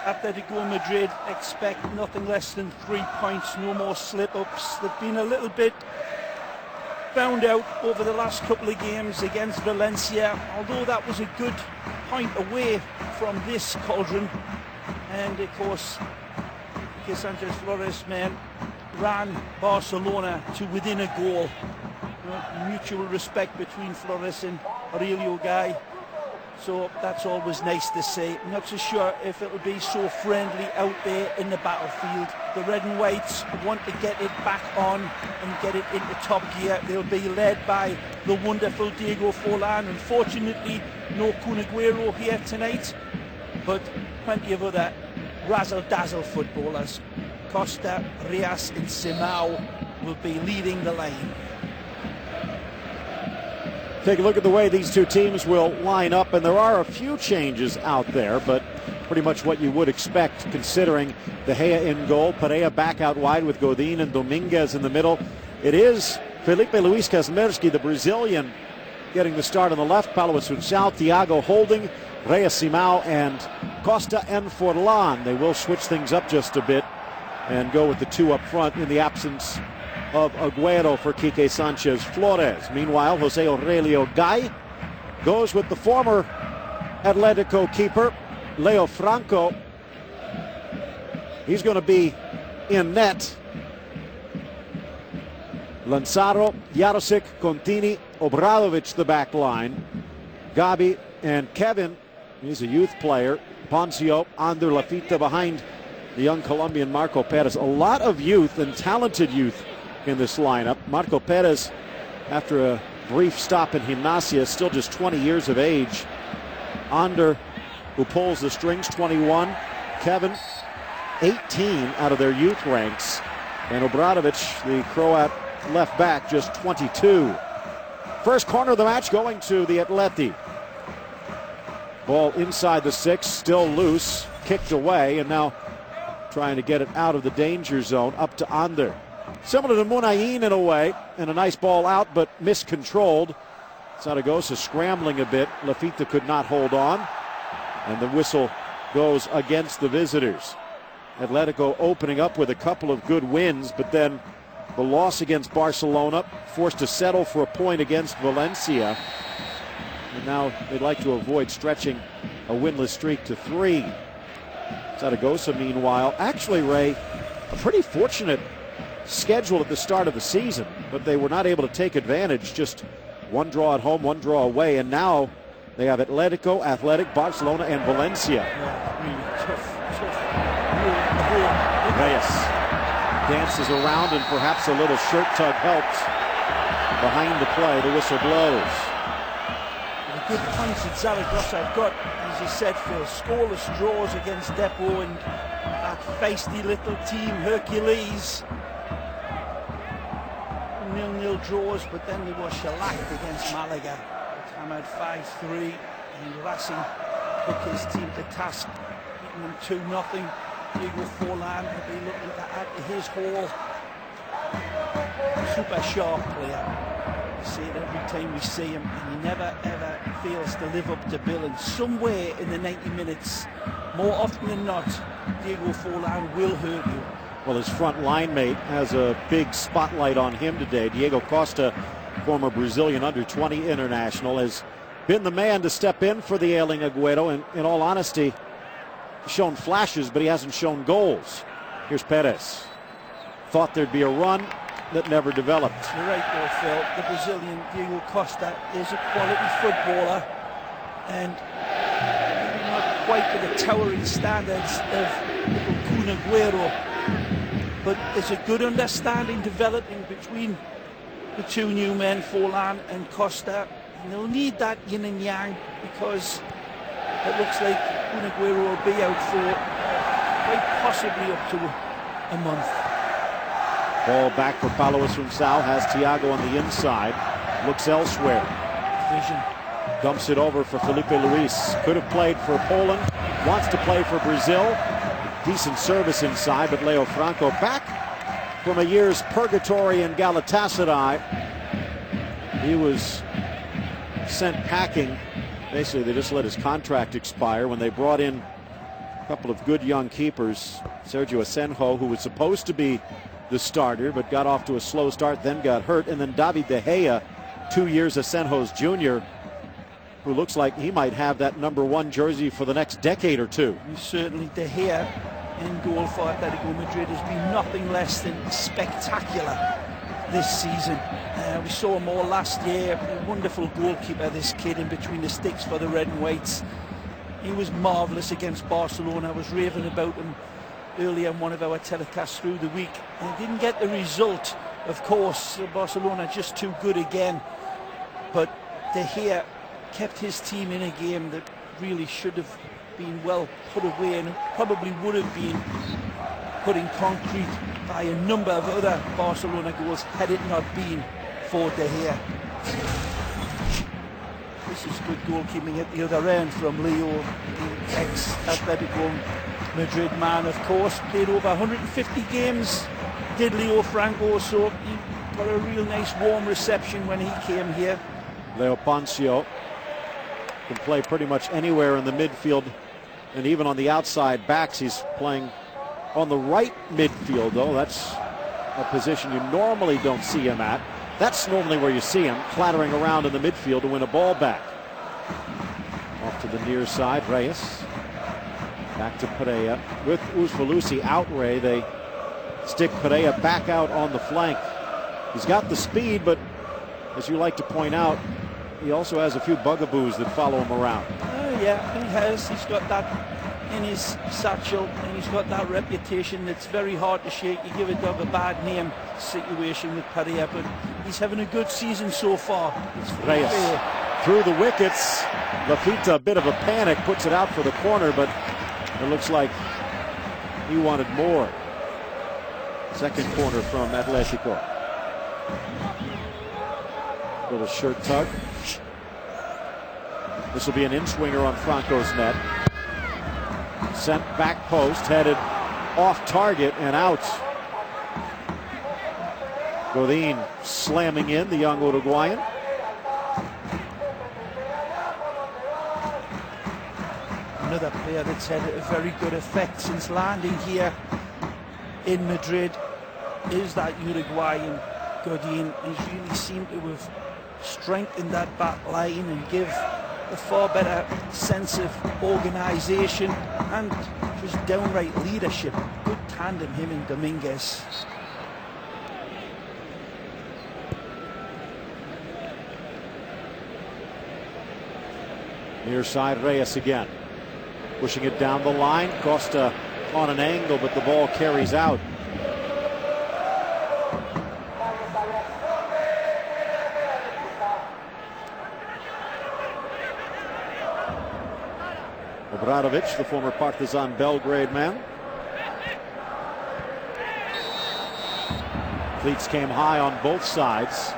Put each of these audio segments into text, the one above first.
Atletico Madrid expect nothing less than 3 points, no more slip-ups. They've been a little bit found out over the last couple of games against Valencia, although that was a good point away from this cauldron. And of course, Sanchez Flores, man, ran Barcelona to within a goal. Mutual respect between Flores and Aurelio Guy. So that's always nice to see. I'm not so sure if it'll be so friendly out there in the battlefield. The red and whites want to get it back on and get it into top gear. They'll be led by the wonderful Diego Forlan. Unfortunately, no Kun Aguero here tonight, but plenty of other razzle-dazzle footballers. Costa, Rias and Simao will be leading the line. Take a look at the way these two teams will line up, and there are a few changes out there, but pretty much what you would expect considering De Gea in goal, Pereira back out wide with Godin and Dominguez in the middle. It is Felipe Luis Kazmierski, the Brazilian, getting the start on the left, Paulo Assunção, Thiago holding, Reyes, Simao, and Costa and Forlan. They will switch things up just a bit and go with the two up front in the absence of Aguero for Quique Sanchez Flores. Meanwhile, Jose Aurelio Guy goes with the former Atletico keeper, Leo Franco. He's going to be in net. Lanzaro, Jarosik, Contini, Obradovic the back line. Gabi and Kevin, he's a youth player. Ponzio, Ander Lafita behind the young Colombian Marco Perez. A lot of youth and talented youth in this lineup. Marco Perez, after a brief stop in Gimnasia, still just 20 years of age. Ander, who pulls the strings, 21. Kevin, 18 out of their youth ranks. And Obradovic, the Croat left back, just 22. First corner of the match going to the Atleti. Ball inside the 6, still loose, kicked away, and now trying to get it out of the danger zone, up to Ander. Similar to Munayin in a way, and a nice ball out, but miscontrolled. Zaragoza scrambling a bit. Lafita could not hold on, and the whistle goes against the visitors. Atletico opening up with a couple of good wins, but then the loss against Barcelona, forced to settle for a point against Valencia. And now they'd like to avoid stretching a winless streak to 3. Zaragoza, meanwhile, actually, Ray, a pretty fortunate schedule at the start of the season, but they were not able to take advantage. Just one draw at home, one draw away, and now they have Atletico, Athletic, Barcelona, and Valencia. Reyes dances around, and perhaps a little shirt tug helps. Behind the play, the whistle blows. The good points at Zaragoza have got, as you said, Phil, scoreless draws against Depot and that feisty little team, Hercules. 0-0 draws, but then they were shellacked against Malaga. Hammered 5-3, and Racing took his team to task, beating them 2-0. Diego Forlan will be looking to add to his haul. Super sharp player. We see it every time we see him, and he never ever fails to live up to bill. And somewhere in the 90 minutes, more often than not, Diego Forlan will hurt you. Well, his front line mate has a big spotlight on him today. Diego Costa, former Brazilian under-20 international, has been the man to step in for the ailing Aguero. And in all honesty, he's shown flashes, but he hasn't shown goals. Here's Perez. Thought there'd be a run that never developed. You're right there, Phil. The Brazilian Diego Costa is a quality footballer, and maybe not quite to the towering standards of little Kun Aguero. But there's a good understanding developing between the two new men, Forlan and Costa. And they'll need that yin and yang, because it looks like Kun Aguero will be out for quite possibly up to a month. Ball back for Paulo Assunção, has Thiago on the inside, looks elsewhere. Vision. Dumps it over for Felipe Luis. Could have played for Poland, wants to play for Brazil. Decent service inside, but Leo Franco back from a year's purgatory in Galatasaray. He was sent packing. Basically, they just let his contract expire when they brought in A couple of good young keepers. Sergio Asenjo, who was supposed to be the starter, but got off to a slow start, then got hurt. And then David De Gea, 2 years Asenjo's junior, who looks like he might have that #1 jersey for the next decade or two. Certainly De Gea in goal for Atletico Madrid has been nothing less than spectacular this season. We saw him all last year. A wonderful goalkeeper, this kid, in between the sticks for the red and whites. He was marvellous against Barcelona. I was raving about him earlier in one of our telecasts through the week. And he didn't get the result, of course. Barcelona just too good again. But De Gea kept his team in a game that really should have been well put away, and probably would have been put in concrete by a number of other Barcelona goals had it not been for De Gea. This is good goalkeeping at the other end from Leo, the ex-Atletico Madrid man, of course. Played over 150 games, did Leo Franco, so he got a real nice warm reception when he came here. Leo Poncio can play pretty much anywhere in the midfield, and even on the outside backs. He's playing on the right midfield, though. That's a position you normally don't see him at. That's normally where you see him, clattering around in the midfield to win a ball back. Off to the near side, Reyes. Back to Pereira. With Uzvalusi out, Ray, they stick Pereira back out on the flank. He's got the speed, but as you like to point out, he also has a few bugaboos that follow him around. Yeah, he has. He's got that in his satchel, and he's got that reputation that's very hard to shake. You give a dog a bad name situation with Partido, but he's having a good season so far. Reyes through the wickets. Lafita, a bit of a panic, puts it out for the corner, but it looks like he wanted more. Second corner from Atletico. Little shirt tug. This will be an in-swinger on Franco's net. Sent back post, headed off target and out. Godin slamming in, the young Uruguayan. Another player that's had a very good effect since landing here in Madrid is that Uruguayan Godin. He's really seemed to have strengthened that back line and give a far better sense of organisation and just downright leadership. Good tandem, him and Dominguez. Near side, Reyes again. Pushing it down the line. Costa on an angle, but the ball carries out. Obradovic, the former Partizan Belgrade man. Cleats came high on both sides.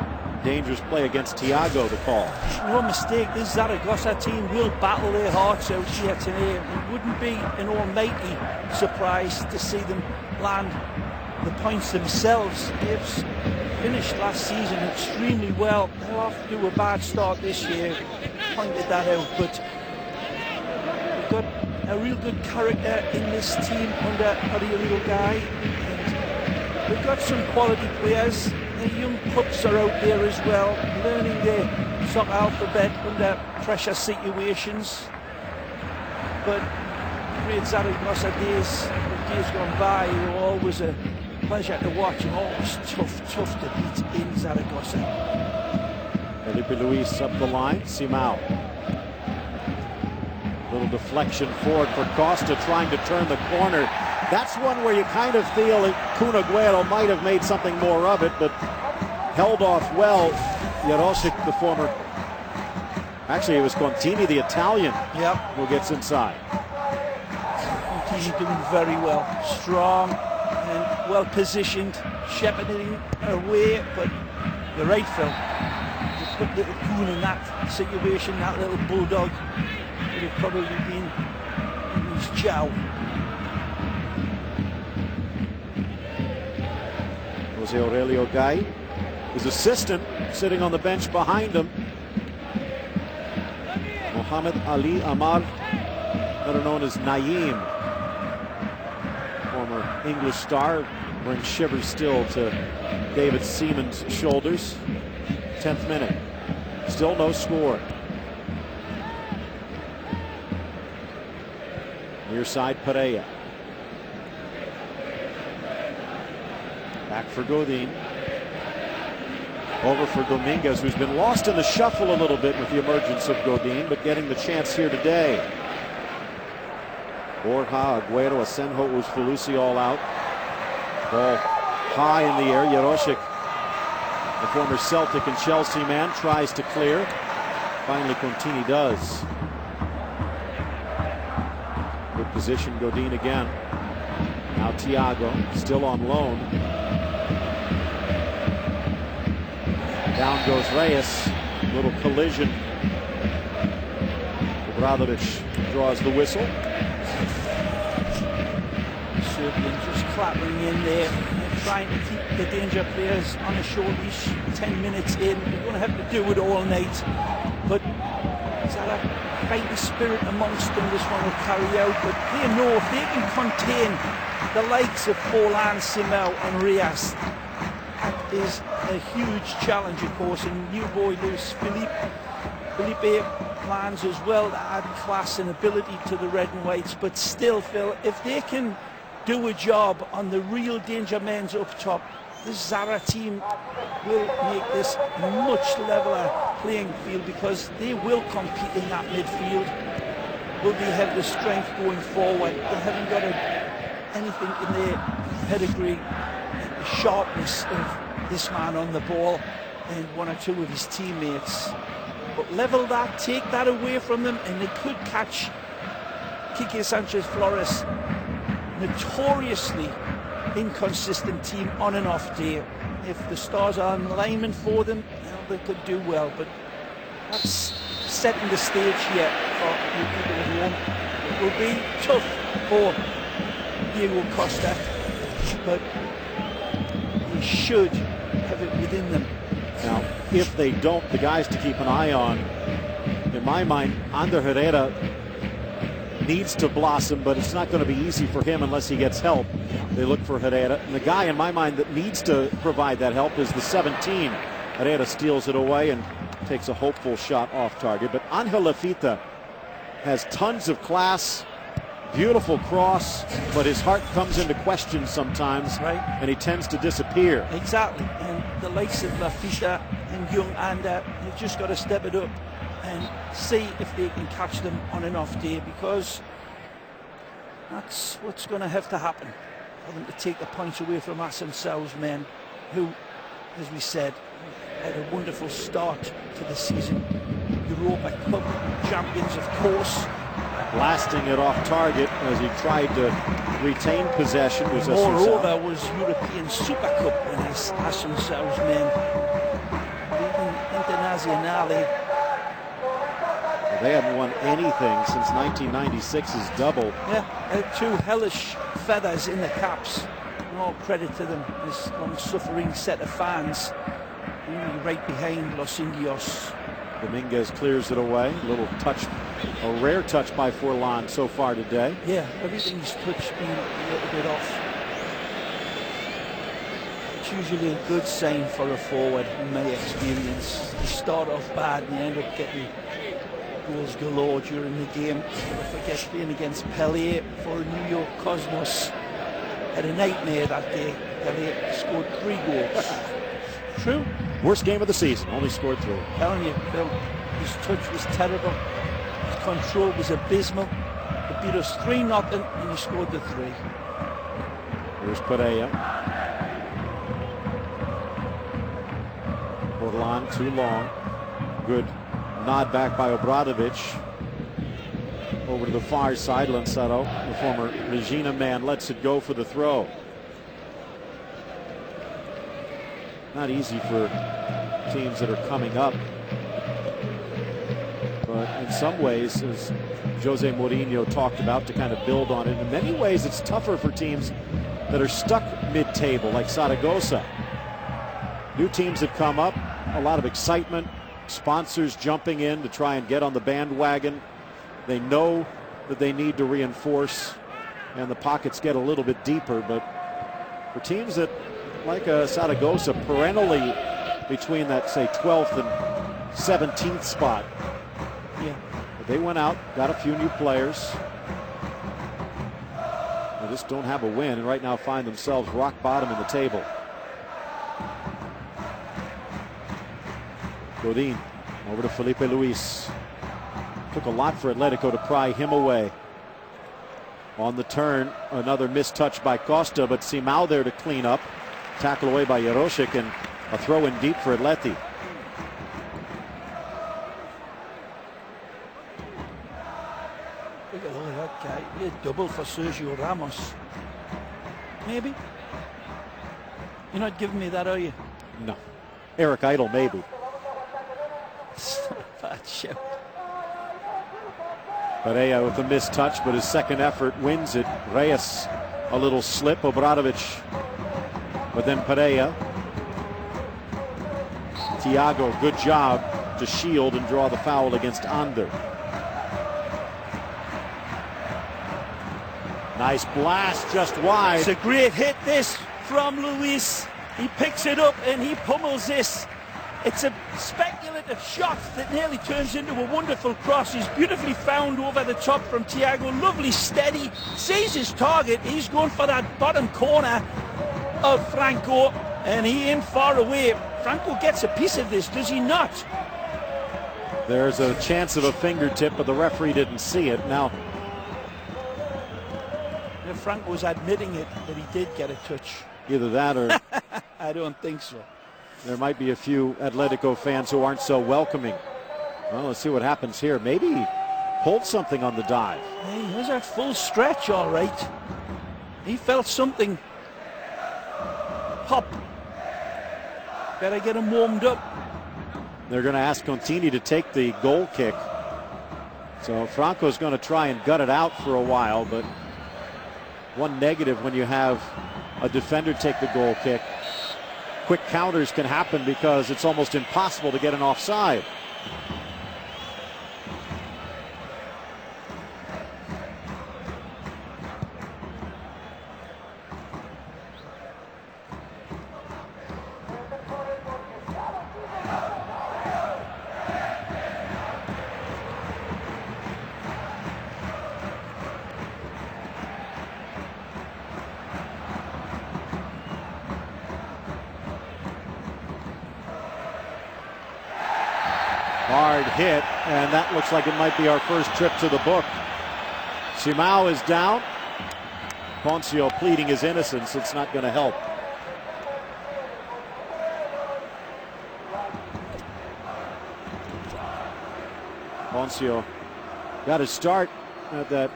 Dangerous play against Thiago, the call. No mistake, this Zaragoza team will battle their hearts out here today. It wouldn't be an almighty surprise to see them land the points themselves. They've finished last season extremely well. They're off to a bad start this year. Pointed that out, but we've got a real good character in this team under Partido guy. And we've got some quality players. The young pups are out there as well, learning their soccer alphabet under pressure situations. But great Zaragoza days gone by, they were always a pleasure to watch and always tough to beat in Zaragoza. Felipe Luis up the line, Simao. Little deflection forward for Costa, trying to turn the corner. That's one where you kind of feel that Kun Agüero might have made something more of it, but held off well. Jarosic, the former, actually it was Contini, the Italian, who gets inside. Contini doing very well, strong and well positioned, shepherding away, but you're right, Phil. You put little Kun in that situation, that little bulldog would have probably been in his jowl. Jose Aurelio Gai, his assistant, sitting on the bench behind him. Mohamed Ali Amar, better known as Naeem. former English star, brings shivers still to David Seaman's shoulders. 10th minute. Still no score. Near side, Pereira. Back for Godin. Over for Dominguez, who's been lost in the shuffle a little bit with the emergence of Godin, but getting the chance here today. Borja, Agüero, Asenjo, Uzfalusi all out. Ball high in the air. Jarošić, the former Celtic and Chelsea man, tries to clear. Finally, Contini does. Good position, Godin again. Now Thiago, still on loan. Down goes Reyes. Little collision. Obradovic draws the whistle. Serbian just clattering in there, trying to keep the danger players on a short leash. 10 minutes in, they're going to have to do it all night. But is that a fighting spirit amongst them? This one will carry out. But they know if they can contain the likes of Forlan, Simão and Reyes, that is a huge challenge, of course. And new boy Luis Felipe plans as well to add class and ability to the red and whites. But still, Phil, if they can do a job on the real danger men up top, this Zara team will make this a much leveler playing field, because they will compete in that midfield. Will they have the strength going forward? They haven't got anything in their pedigree, the sharpness of this man on the ball and one or two of his teammates. But level that, take that away from them, and they could catch Quique Sanchez Flores, notoriously inconsistent team on and off day. If the stars are in alignment for them, well, they could do well. But that's setting the stage here for the people at home. It will be tough for Diego Costa, but they should have it within them. Now, if they don't, the guys to keep an eye on, in my mind, Ander Herrera needs to blossom, but it's not going to be easy for him unless he gets help. They look for Herrera. And the guy in my mind that needs to provide that help is the 17. Herrera steals it away and takes a hopeful shot off target. But Angel Lafita has tons of class, beautiful cross, but his heart comes into question sometimes, right, and he tends to disappear. Exactly. And the likes of Lafita and Young Ander, they've just got to step it up and see if they can catch them on an off day, because that's what's going to have to happen for them to take the points away from us themselves, men who, as we said, had a wonderful start to the season. Europa Cup champions, of course. Blasting it off target as he tried to retain possession. Moreover, was European Super Cup winners, as themselves, men. Even Internazionale. They haven't won anything since 1996's double. Yeah, two hellish feathers in the caps. And all credit to them, this long-suffering set of fans. Really right behind Los Indios. Dominguez clears it away. Little touch, a rare touch by Forlan so far today. Yeah, everything's touch been a little bit off. It's usually a good sign for a forward, in my experience. You start off bad and you end up getting goals galore during the game. Never forget playing against Pelé for New York Cosmos. Had a nightmare that day. Pelé scored 3 goals. True. Worst game of the season, only scored 3. Telling you, Phil, his touch was terrible. His control was abysmal. He beat us 3-0 and he scored the 3. Here's Pereira. Forlan too long. Good nod back by Obradovic. Over to the far side, Lancero, the former Regina man, lets it go for the throw. Not easy for teams that are coming up. But in some ways, as Jose Mourinho talked about, to kind of build on it, in many ways it's tougher for teams that are stuck mid-table, like Zaragoza. New teams that come up, a lot of excitement, sponsors jumping in to try and get on the bandwagon. They know that they need to reinforce. and the pockets get a little bit deeper. But for teams that, like Zaragoza, perennially between that, say, 12th and 17th spot, Yeah. but they went out, got a few new players. They just don't have a win, and right now find themselves rock bottom in the table. Godin over to Felipe Luis. Took a lot for Atletico to pry him away. On the turn, another missed touch by Costa, but Simao there to clean up. Tackle away by Jarosic, and a throw in deep for Atleti. Look at that guy. A double for Sergio Ramos. Maybe? You're not giving me that, are you? No. Eric Idle, maybe. It's not a bad shout. Pereira with a missed touch, but his second effort wins it. Reyes, a little slip. Obradovic, but then Pereira. Thiago, good job to shield and draw the foul against Ander. Nice blast just wide. It's a great hit, this, from Luis. He picks it up and he pummels this. It's a speculative shot that nearly turns into a wonderful cross. He's beautifully found over the top from Thiago. Lovely, steady, sees his target. He's going for that bottom corner of Franco, and he aimed far away. Franco gets a piece of this, does he not? There's a chance of a fingertip, but the referee didn't see it. Now, Franco was admitting it, that he did get a touch. either that or I don't think so. there might be a few Atletico fans who aren't so welcoming. Well, let's see what happens here. Maybe he pulled something on the dive. Hey, he was a full stretch, all right. He felt something pop. Better get him warmed up. They're going to ask Contini to take the goal kick. So Franco's going to try and gut it out for a while, but one negative when you have a defender take the goal kick. Quick counters can happen because it's almost impossible to get an offside. Hard hit, and that looks like it might be our first trip to the book. Simao is down. Poncio pleading his innocence. It's not going to help. Poncio got his start at that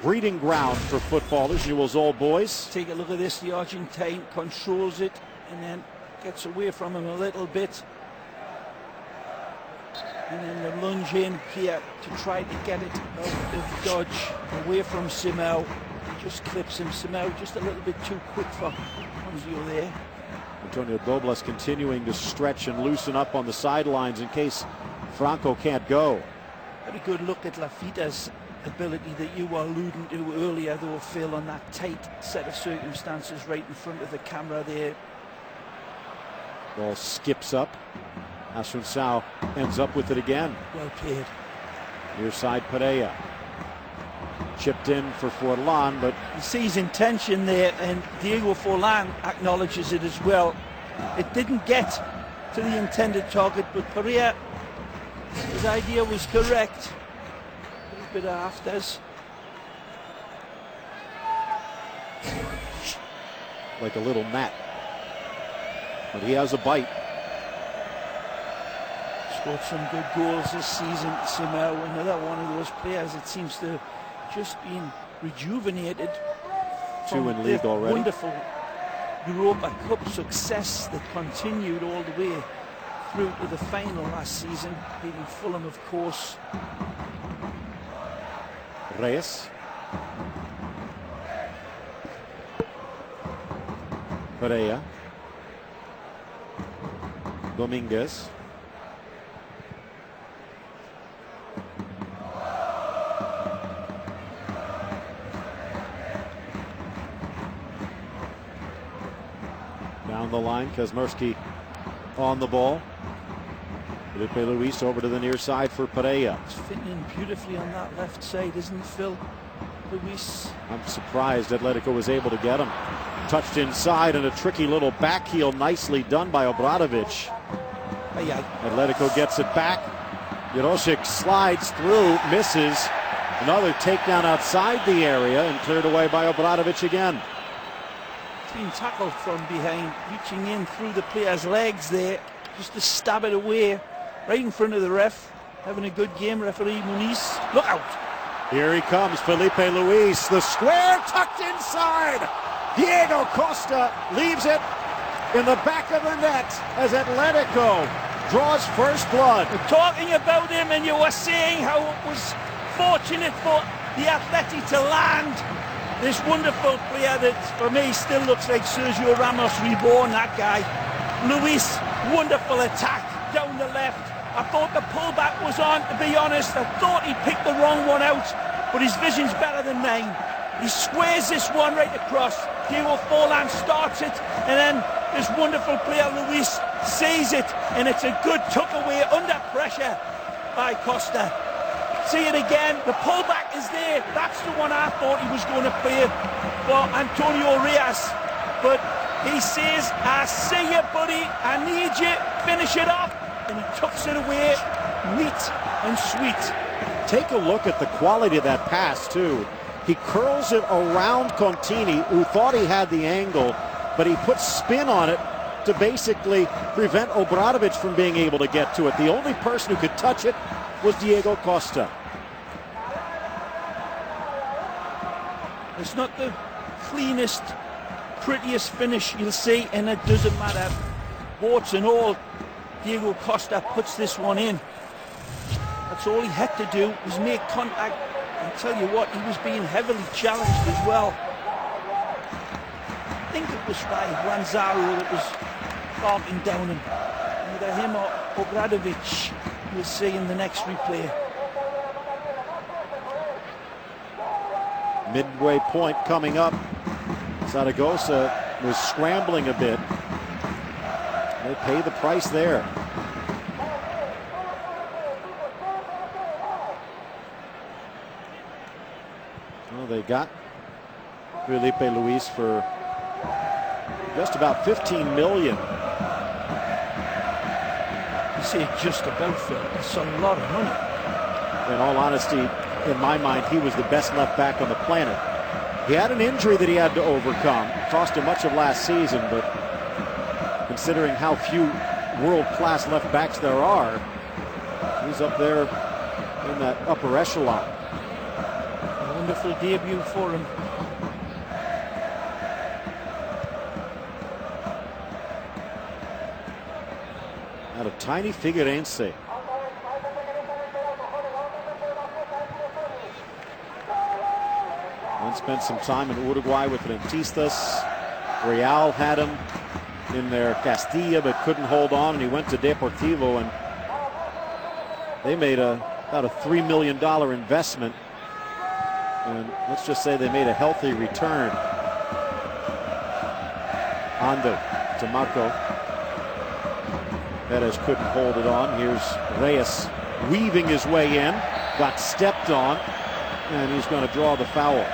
breeding ground for footballers, Newell's Old Boys. Take a look at this. The Argentine controls it and then gets away from him a little bit. And then the lunge in here to try to get it out of dodge, away from Simao. He just clips him. Simao just a little bit too quick for Ponzio there. Antonio Douglas continuing to stretch and loosen up on the sidelines in case Franco can't go. Very good look at Lafita's ability that you were alluding to earlier, though, Phil, on that tight set of circumstances right in front of the camera there. Ball skips up. Asuncao ends up with it again. Well played. Near side Pereira. Chipped in for Forlan, but He sees intention there, and Diego Forlan acknowledges it as well. It didn't get to the intended target, but Pereira, his idea was correct. A little bit of afters. like a little gnat. But he has a bite. Scored some good goals this season, Simao. Another one of those players that seems to just been rejuvenated. Two in league already. Wonderful Europa Cup success that continued all the way through to the final last season, beating Fulham, of course. Reyes. Pereira. Dominguez. on the line. Kazmierski on the ball. Felipe Luis over to the near side for Pereira. It's fitting in beautifully on that left side, isn't it, Phil? Luis. I'm surprised Atletico was able to get him. Touched inside and a tricky little back heel, nicely done by Obradovic. Atletico gets it back. Jarosic slides through, misses. Another takedown outside the area and cleared away by Obradovic again. It's been tackled from behind, reaching in through the player's legs there, just to stab it away, right in front of the ref. Having a good game, referee Muniz. Look out! Here he comes, Felipe Luis. The square tucked inside. Diego Costa leaves it in the back of the net as Atletico draws first blood. We're talking about him, and you were saying how it was fortunate for the Atleti to land this wonderful player that, for me, still looks like Sergio Ramos reborn, that guy. Luis, wonderful attack down the left. I thought the pullback was on, to be honest. I thought he picked the wrong one out, but his vision's better than mine. He squares this one right across. Diego Forlan starts it, and then this wonderful player Luis sees it, and it's a good tuck away under pressure by Costa. See it again, the pullback is there. That's the one I thought he was going to play for Antonio Reyes, but he says, I see you, buddy, I need you, finish it off, and he tucks it away neat and sweet. Take a look at the quality of that pass too. He curls it around Contini, who thought he had the angle, but he puts spin on it to basically prevent Obradovic from being able to get to it. The only person who could touch it was Diego Costa. It's not the cleanest, prettiest finish you'll see, and it doesn't matter. Warts and all, Diego Costa puts this one in. That's all he had to do, was make contact. And tell you what, he was being heavily challenged as well. I think it was by Lanzaro that was barking down him. Either him or Obradovic, we'll see in the next replay. Midway point coming up. Zaragoza was scrambling a bit. They pay the price there. Well, they got Felipe Luis for just about 15 million. You say just about, Phil. It's a lot of money. In all honesty, in my mind, he was the best left back on the planet. He had an injury that he had to overcome. It cost him much of last season, but considering how few world-class left backs there are, he's up there in that upper echelon. A wonderful debut for him. Out of tiny Figueirense. And spent some time in Uruguay with Rentistas. Real had him in their Castilla, but couldn't hold on, and he went to Deportivo, and they made about a $3 million investment, and let's just say they made a healthy return. Ando to Marco. Perez couldn't hold it on. Here's Reyes weaving his way in, got stepped on, and he's going to draw the foul.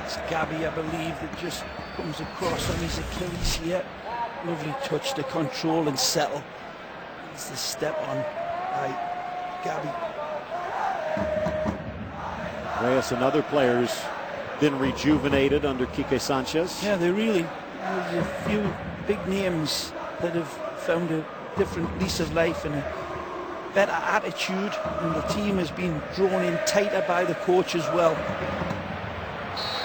It's Gabi, I believe, that just comes across on his Achilles here. Lovely touch to control and settle. It's the step on by Gabi. Reyes, another player who's been rejuvenated under Quique Sanchez. Yeah, there's a few big names that have found a different lease of life and a better attitude, and the team has been drawn in tighter by the coach as well.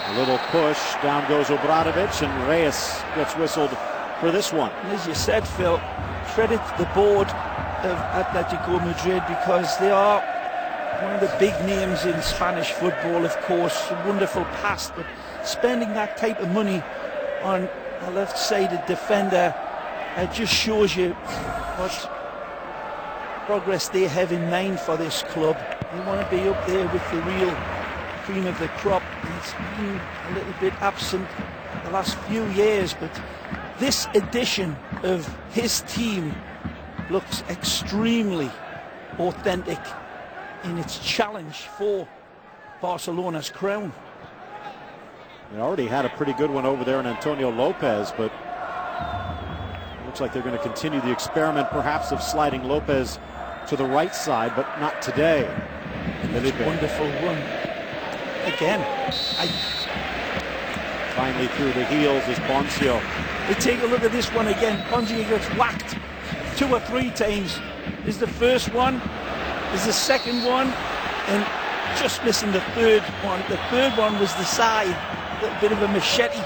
A little push, down goes Obradovic, and Reyes gets whistled for this one. And as you said, Phil, credit the board of Atletico Madrid, because they are one of the big names in Spanish football, of course. A wonderful past, but spending that type of money on a left-sided defender just shows you what progress they have in mind for this club. They want to be up there with the real cream of the crop. It's been a little bit absent the last few years, but this edition of his team looks extremely authentic in its challenge for Barcelona's crown. They already had a pretty good one over there in Antonio Lopez, but looks like they're going to continue the experiment perhaps of sliding Lopez to the right side, but not today. Wonderful run. Again, finally through the heels is Ponzio. We take a look at this one again. Ponzio gets whacked 2 or 3 times. Is the first one, is the second one, and just missing the third one. The third one was the side. A little bit of a machete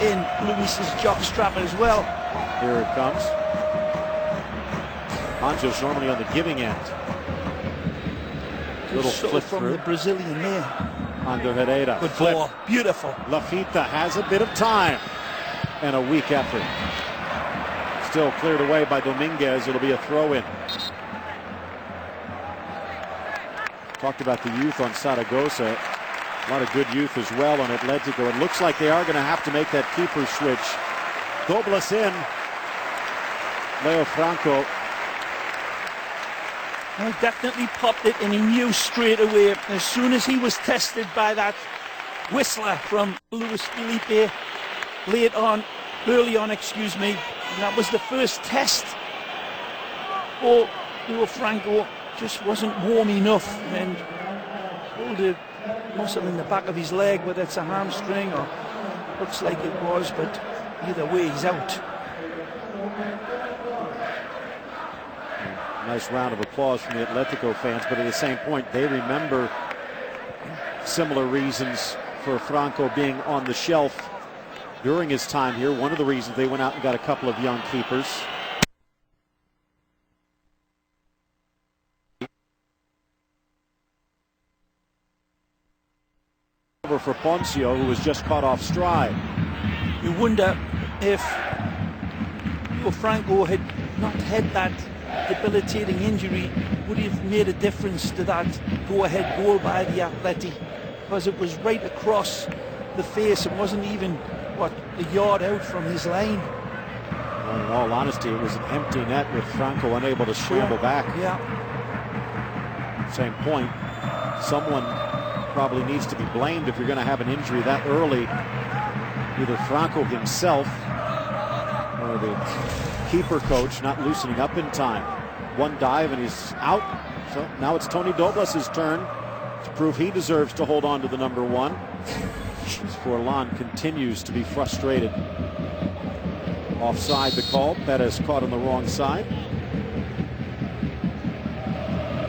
in Luis's jockstrap as well. Here it comes. Ponzio's normally on the giving end. Little flip from through. The Brazilian there. Under Herrera. Good flip. ball. Beautiful. Lafita has a bit of time and a weak effort. Still cleared away by Dominguez. It'll be a throw-in. Talked about the youth on Zaragoza. A lot of good youth as well on Atletico. It looks like they are going to have to make that keeper switch. Douglas in. Leo Franco. Well, definitely popped it, and he knew straight away as soon as he was tested by that whistler from Luis Felipe early on, excuse me. And that was the first test. Oh, Leo Franco just wasn't warm enough and pulled a muscle in the back of his leg, whether it's a hamstring or looks like it was, but either way he's out. Nice round of applause from the Atletico fans, but at the same point they remember similar reasons for Franco being on the shelf during his time here. One of the reasons they went out and got a couple of young keepers. Over for Ponzio, who was just caught off stride. You wonder if Franco had not had that debilitating injury, would he have made a difference to that go-ahead goal by the Atleti, because it was right across the face and wasn't even, what, a yard out from his line. Well, in all honesty, it was an empty net with Franco unable to scramble back. Yeah. Same point, someone probably needs to be blamed if you're going to have an injury that early. Either Franco himself or the keeper coach not loosening up in time. One dive and he's out. So now it's Tony Douglas's turn to prove he deserves to hold on to the number 1. As Forlan continues to be frustrated. Offside the call. Perez caught on the wrong side.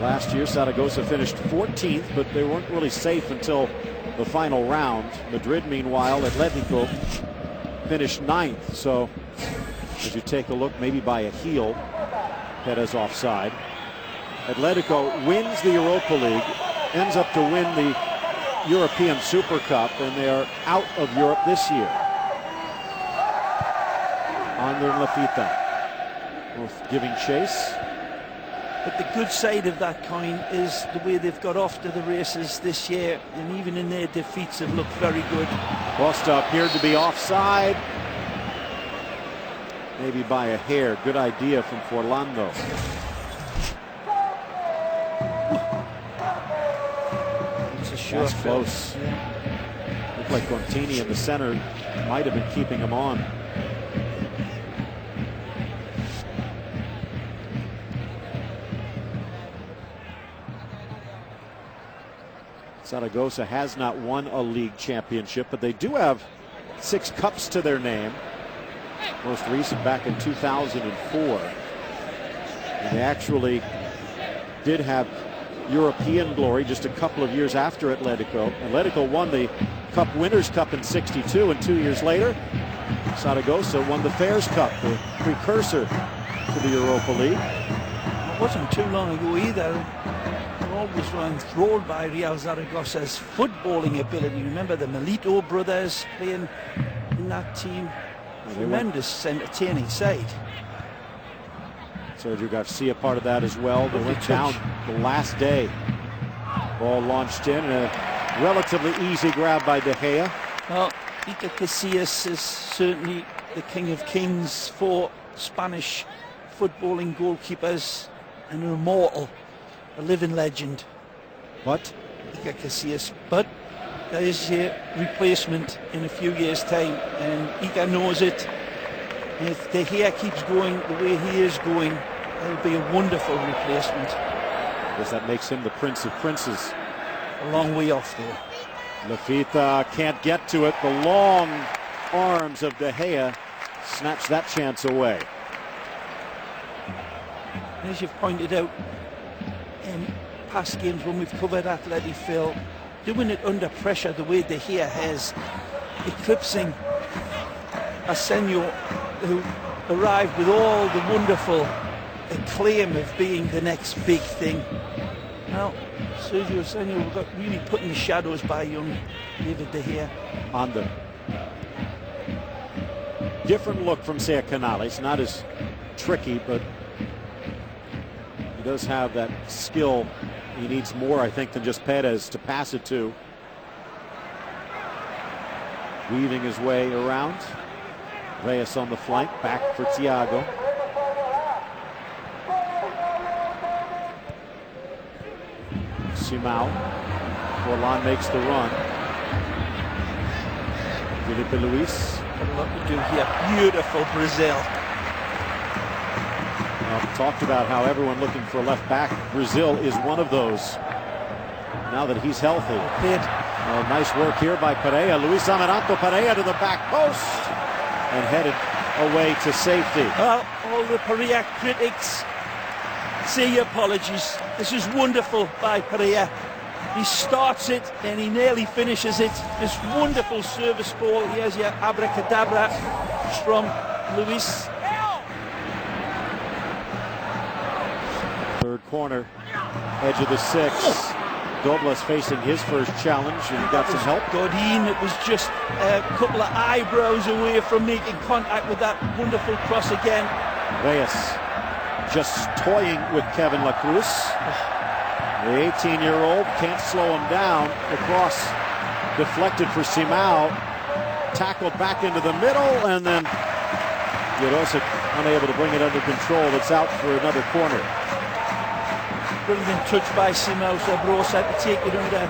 Last year Zaragoza finished 14th, but they weren't really safe until the final round. Madrid, meanwhile, Atletico finished 9th. So as you take a look, maybe by a heel, Perez offside. Atletico wins the Europa League, ends up to win the European Super Cup, and they are out of Europe this year. Ander and Lafita both giving chase. But the good side of that coin is the way they've got off to the races this year, and even in their defeats have looked very good. Costa appeared to be offside. Maybe by a hair. Good idea from Forlando. That's close. Yeah. Looked like Contini in the center might have been keeping him on. Zaragoza has not won a league championship, but they do have 6 cups to their name. Most recent back in 2004. And they actually did have European glory just a couple of years after Atletico. Atletico won the Cup Winners' Cup in '62, and 2 years later, Zaragoza won the Fairs Cup, the precursor to the Europa League. It wasn't too long ago either. Always were enthralled by Real Zaragoza's footballing ability. Remember the Milito brothers playing in that team. Tremendous entertaining side. Sergio Garcia part of that as well. They went down the last day. Ball launched in, and a relatively easy grab by De Gea. Well, Iker Casillas is certainly the king of kings for Spanish footballing goalkeepers, and an immortal, a living legend. But Iker Casillas, but there is a replacement in a few years' time, and Iker knows it. And if De Gea keeps going the way he is going, it'll be a wonderful replacement. I guess that makes him the Prince of Princes. A long way off, though. Lafita can't get to it. The long arms of De Gea snatch that chance away. As you've pointed out in past games when we've covered Atletico, Phil, doing it under pressure the way De Gea has, eclipsing Arsenio, who arrived with all the wonderful acclaim of being the next big thing. Now, Sergio Arsenio got really put in the shadows by young David De Gea. On the different look from Sergio Canales, not as tricky, but he does have that skill. He needs more, I think, than just Perez to pass it to. Weaving his way around. Reyes on the flank, back for Thiago. Simao. Forlan makes the run. Felipe Luis. Got a lot to do here. Beautiful Brazil. We talked about how everyone looking for a left back. Brazil is one of those. Now that he's healthy. Nice work here by Pereira. Luis Amaranto Pereira to the back post and headed away to safety. Well, all the Pereira critics say apologies. This is wonderful by Pereira. He starts it and he nearly finishes it. This wonderful service ball. Here's your abracadabra from Luis. Third corner, edge of the 6. Douglas facing his first challenge, and he got some help. Godin, it was just a couple of eyebrows away from making contact with that wonderful cross again. Reyes just toying with Kevin Lacruz. The 18-year-old can't slow him down. The cross deflected for Simao. Tackled back into the middle, and then Jurosic unable to bring it under control. It's out for another corner. Brilliant touch by Simao. Zaragoza to take it under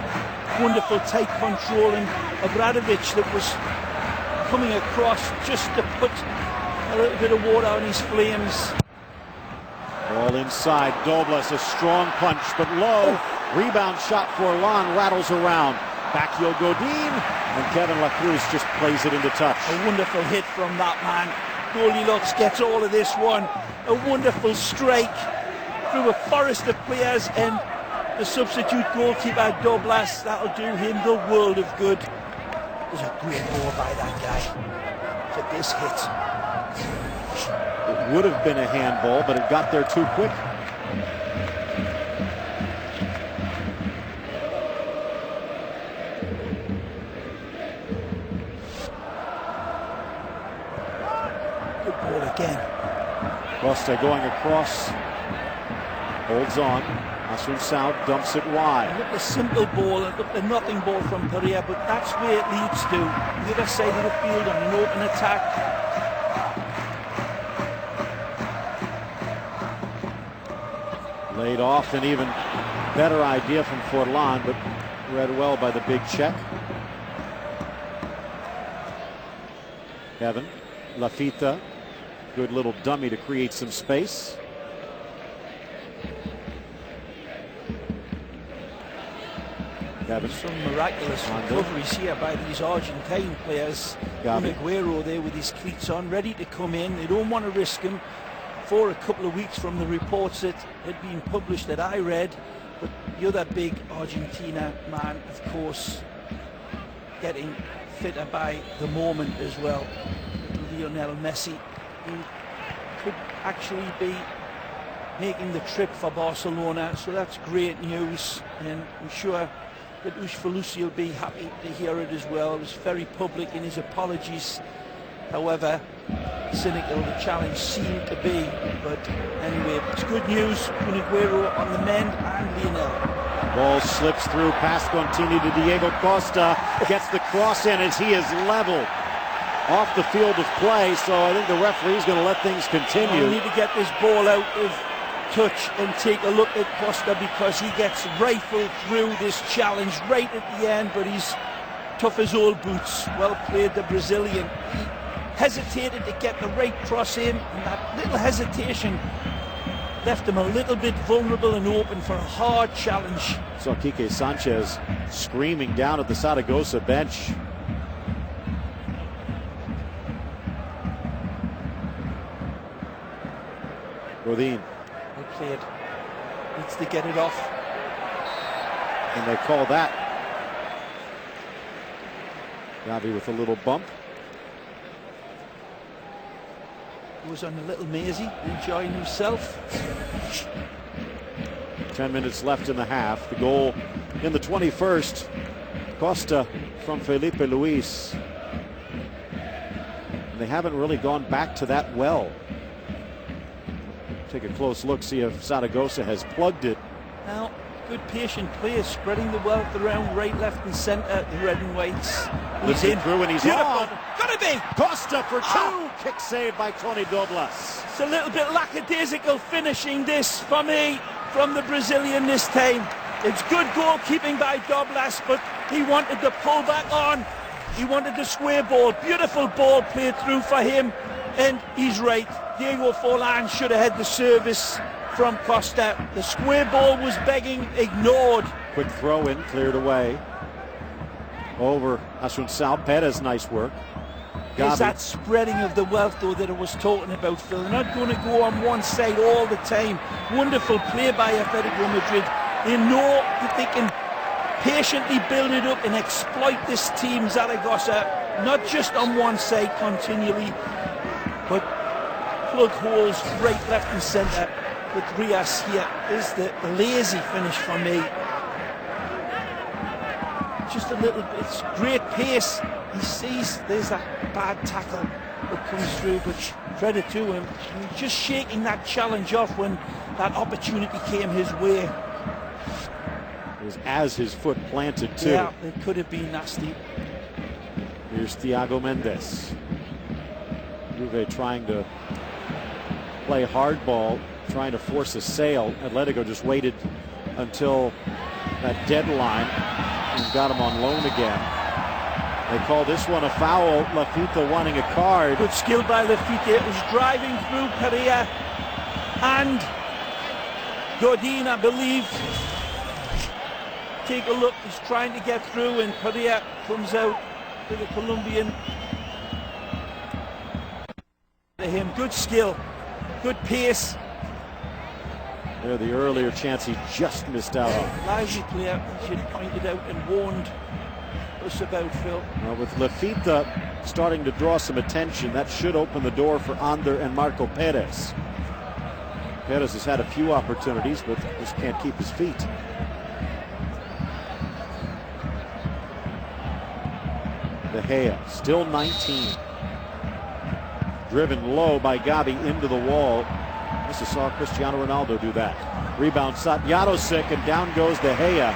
wonderful tight control, and Obradovic that was coming across just to put a little bit of water on his flames. All inside. Douglas, a strong punch, but low. Rebound shot for Forlan, rattles around. Bacchio Godin, and Kevin Lacruz just plays it into touch. A wonderful hit from that man. Goldilocks gets all of this one. A wonderful strike through a forest of players, and the substitute goalkeeper Douglas, that'll do him the world of good. It was a great ball by that guy for this hit. It would have been a handball, but it got there too quick. Good ball again. Costa going across. Holds on. Assunção dumps it wide. It looked a simple ball, it looked a nothing ball from Pereira, but that's where it leads to. The other side of the field on an open attack. Laid off, an even better idea from Forlan, but read well by the big Czech. Kevin Lafita, good little dummy to create some space. Kevin. Some miraculous recoveries here by these Argentine players. Aguero there with his cleats on, ready to come in. They don't want to risk him for a couple of weeks from the reports that had been published that I read. But the other big Argentina man, of course, getting fitter by the moment as well. Lionel Messi, who could actually be making the trip for Barcelona, so that's great news, and I'm sure that Ushfalusi will be happy to hear it as well. It was very public in his apologies, however cynical the challenge seemed to be, but anyway, it's good news. Aguero on the mend, and Lionel. Ball slips through past Contini to Diego Costa. Gets the cross in as he is leveled off the field of play. So I think the referee's going to let things continue. We need to get this ball out of touch and take a look at Costa, because he gets rifled through this challenge right at the end, but he's tough as old boots. Well played, the Brazilian. He hesitated to get the right cross in, and that little hesitation left him a little bit vulnerable and open for a hard challenge. So Quique Sanchez screaming down at the Zaragoza bench. Godin. Well played. Needs to get it off. And they call that. Gavi with a little bump. Goes on a little mazy, enjoying himself. 10 minutes left in the half. The goal in the 21st. Costa from Felipe Luis. And they haven't really gone back to that well. Take a close look, see if Zaragoza has plugged it. Now, good patient player, spreading the wealth around right, left and centre, the red and whites. He's in through and he's on. Gotta be! Costa for two! Kick saved by Tony Douglas. It's a little bit lackadaisical finishing this for me from the Brazilian this time. It's good goalkeeping by Douglas, but he wanted to pull back on. He wanted the square ball. Beautiful ball played through for him, and he's right. Diego Forlan should have had the service from Costa. The square ball was begging, ignored. Quick throw in, cleared away. Over Asuncao. Perez, nice work. Is that spreading of the wealth, though, that I was talking about, Phil? They're not going to go on one side all the time. Wonderful play by Atletico Madrid. They know that they can patiently build it up and exploit this team, Zaragoza, not just on one side continually, but plug holes right, left and centre. But Rias here is the lazy finish for me. Just a little bit, it's great pace. He sees there's that bad tackle that comes through, but credit to him. And he's just shaking that challenge off when that opportunity came his way. It was as his foot planted too. Yeah, it could have been nasty. Here's Thiago Mendes. Juve trying to play hardball, trying to force a sail. Atletico just waited until that deadline and got him on loan again. They call this one a foul. Lafita wanting a card. Good skill by Lafita. It was driving through Perea and Godin, I believe. Take a look. He's trying to get through, and Perea comes out to the Colombian. To him, good skill, good pace. There, the earlier chance he just missed out on. Lively player, he should have pointed out and warned us about, Phil. Well, with Lafita starting to draw some attention, that should open the door for Ander and Marco Perez. Perez has had a few opportunities, but just can't keep his feet. De Gea, still 19. Driven low by Gavi into the wall. I just saw Cristiano Ronaldo do that. Rebound shot, Jarosik, and down goes De Gea.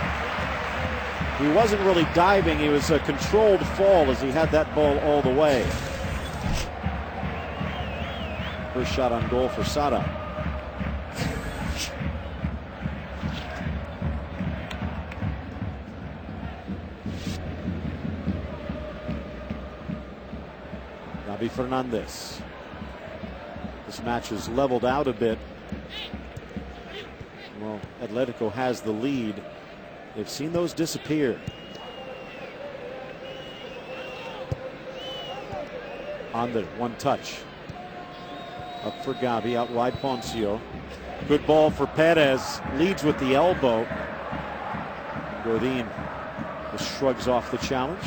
He wasn't really diving, he was a controlled fall as he had that ball all the way. First shot on goal for Sada. Gavi Fernandez. This match is leveled out a bit. Well, Atletico has the lead. They've seen those disappear. Ander, one touch. Up for Gavi, out wide Poncio. Good ball for Perez. Leads with the elbow. Godin just shrugs off the challenge.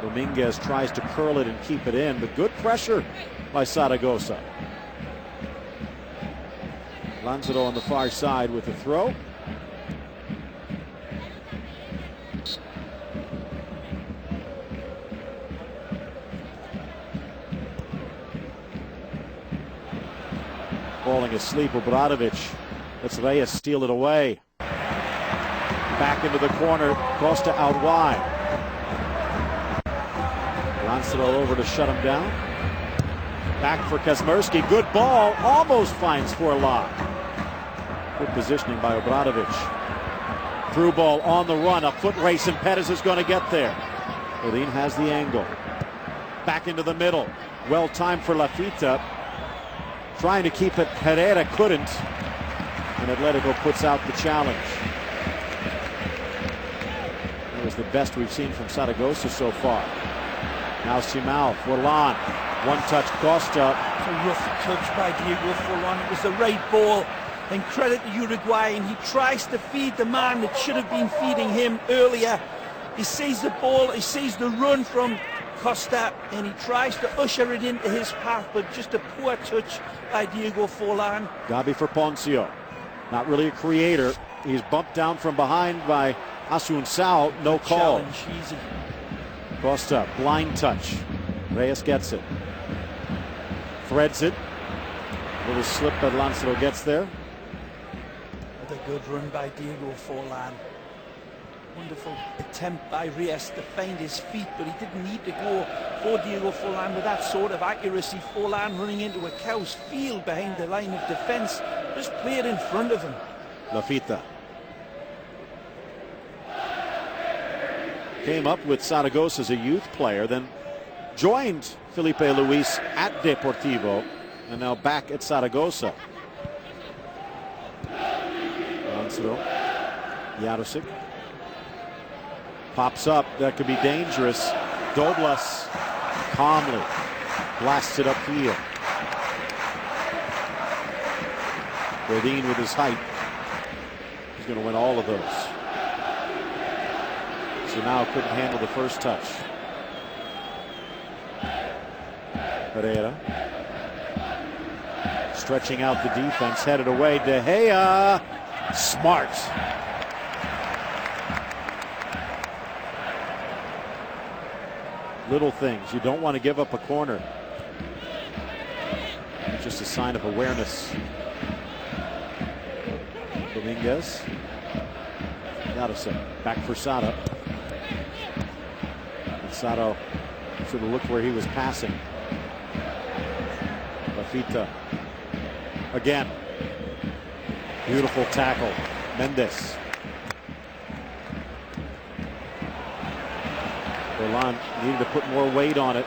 Dominguez tries to curl it and keep it in, but good pressure by Zaragoza. Lanzaro on the far side with the throw. Falling asleep, Obradovic Let's Reyes steal it away. Back into the corner. Costa out wide. Lancero over to shut him down. Back for Kazmierski. Good ball. Almost finds Forlan. Good positioning by Obradovic. Through ball on the run. A foot race, and Perez is going to get there. Odin has the angle. Back into the middle. Well timed for Lafita. Trying to keep it. Herrera couldn't. And Atletico puts out the challenge. That was the best we've seen from Zaragoza so far. Now Simao, Forlan. One touch, Costa. It's a rough touch by Diego Forlan. It was the right ball. And credit to Uruguay. And he tries to feed the man that should have been feeding him earlier. He sees the ball, he sees the run from Costa, and he tries to usher it into his path, but just a poor touch by Diego Forlan. Gabi for Poncio. Not really a creator. He's bumped down from behind by Asuncao. No call. Challenge, easy. Costa, blind touch. Reyes gets it. Threads it. Little slip, but Lancero gets there. What a good run by Diego Forlan. Wonderful attempt by Reyes to find his feet, but he didn't need to go for Diego Forlan with that sort of accuracy. Forlan running into a cow's field behind the line of defence. Just play it in front of him. Lafita. Came up with Zaragoza as a youth player, then joined Felipe Luis at Deportivo, and now back at Zaragoza. Lancero. Jarosik. Pops up. That could be dangerous. Doblas calmly blasts it upfield. Godin with his height. He's going to win all of those. So now couldn't handle the first touch. Herrera. Stretching out the defense. Headed away. De Gea. Smart. Little things. You don't want to give up a corner. It's just a sign of awareness. Dominguez. Jarosik. Back for Sada. And Sada should have looked where he was passing. Lafita. Again. Beautiful tackle. Mendes. Forlan needed to put more weight on it.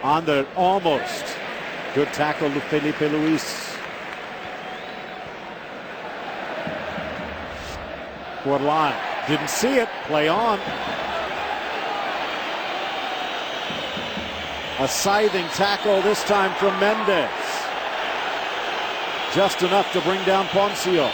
On the almost. Good tackle to Felipe Luis. Forlan didn't see it. Play on. A scything tackle this time from Mendes. Just enough to bring down Poncio.